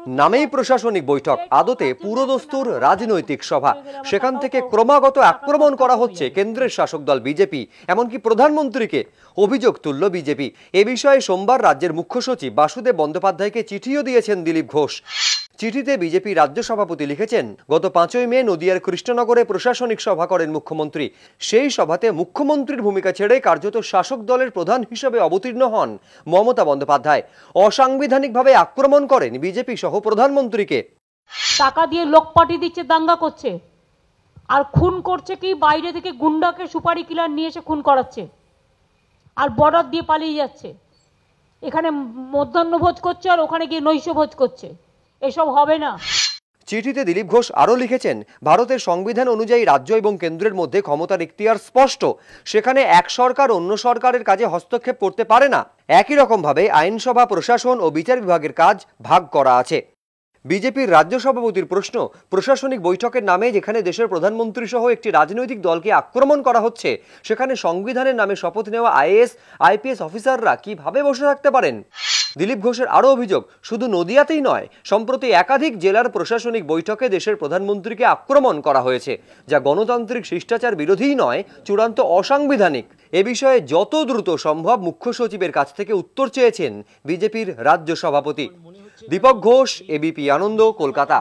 নামেই প্রশাসনিক বৈঠক, আদতে পুরোদস্তুর রাজনৈতিক সভা। সেখান থেকে ক্রমাগত আক্রমণ করা হচ্ছে কেন্দ্রের শাসক দল বিজেপি, এমনকি প্রধানমন্ত্রীকে। অভিযোগ তুলল বিজেপি। এ বিষয়ে সোমবার রাজ্যের মুখ্য সচিব বাসুদেব বন্দ্যোপাধ্যায়কে চিঠিও দিয়েছেন দিলীপ ঘোষ। চিঠিতে বিজেপি রাজ্য সভাপতি লিখেছেন, গত 5ই মে নদিয়ার কৃষ্ণনগরে প্রশাসনিক সভা করেন মুখ্যমন্ত্রী। সেই সভাতে মুখ্যমন্ত্রীর ভূমিকা ছেড়ে কার্যত শাসক দলের প্রধান হিসেবে অবতীর্ণ হন মমতা বন্দ্যোপাধ্যায়। অসাংবিধানিকভাবে আক্রমণ করেন বিজেপি সহ প্রধানমন্ত্রীকে। টাকা দিয়ে লোক পাঠিয়ে দিচ্ছে, দাঙ্গা করছে, আর খুন করছে কি বাইরে থেকে গুন্ডাকে সুপারি কিলার নিয়ে এসে খুন করাচ্ছে, আর বর্ডার দিয়ে পালিয়ে যাচ্ছে। এখানে মধ্যাহ্নভোজ করছে আর ওখানে গিয়ে নৈশভোজ করছে। এসব হবে না। চিঠিতে দিলীপ ঘোষ আরও লিখেছেন, ভারতের সংবিধান অনুযায়ী রাজ্য এবং কেন্দ্রের মধ্যে ক্ষমতার ইখতিয়ার স্পষ্ট। সেখানে এক সরকার অন্য সরকারের কাজে হস্তক্ষেপ করতে পারে না। একই রকমভাবে আইনসভা, প্রশাসন ও বিচার বিভাগের কাজ ভাগ করা আছে। বিজেপির রাজ্য সভাপতির প্রশ্ন, প্রশাসনিক বৈঠকের নামে যেখানে দেশের প্রধানমন্ত্রী সহ একটি রাজনৈতিক দলকে আক্রমণ করা হচ্ছে, সেখানে সংবিধানের নামে শপথ নেওয়া আইএএস, আইপিএস অফিসাররা কিভাবে বসে থাকতে পারেন? দিলীপ ঘোষের আরও অভিযোগ, শুধু নদিয়াতেই নয়, সম্প্রতি একাধিক জেলার প্রশাসনিক বৈঠকে দেশের প্রধানমন্ত্রীকে আক্রমণ করা হয়েছে, যা গণতান্ত্রিক শিষ্টাচার বিরোধীই নয়, চূড়ান্ত অসাংবিধানিক। এ বিষয়ে যত দ্রুত সম্ভব মুখ্য সচিবের কাছ থেকে উত্তর চেয়েছেন বিজেপির রাজ্য সভাপতি। দীপক ঘোষ, এবিপি আনন্দ, কলকাতা।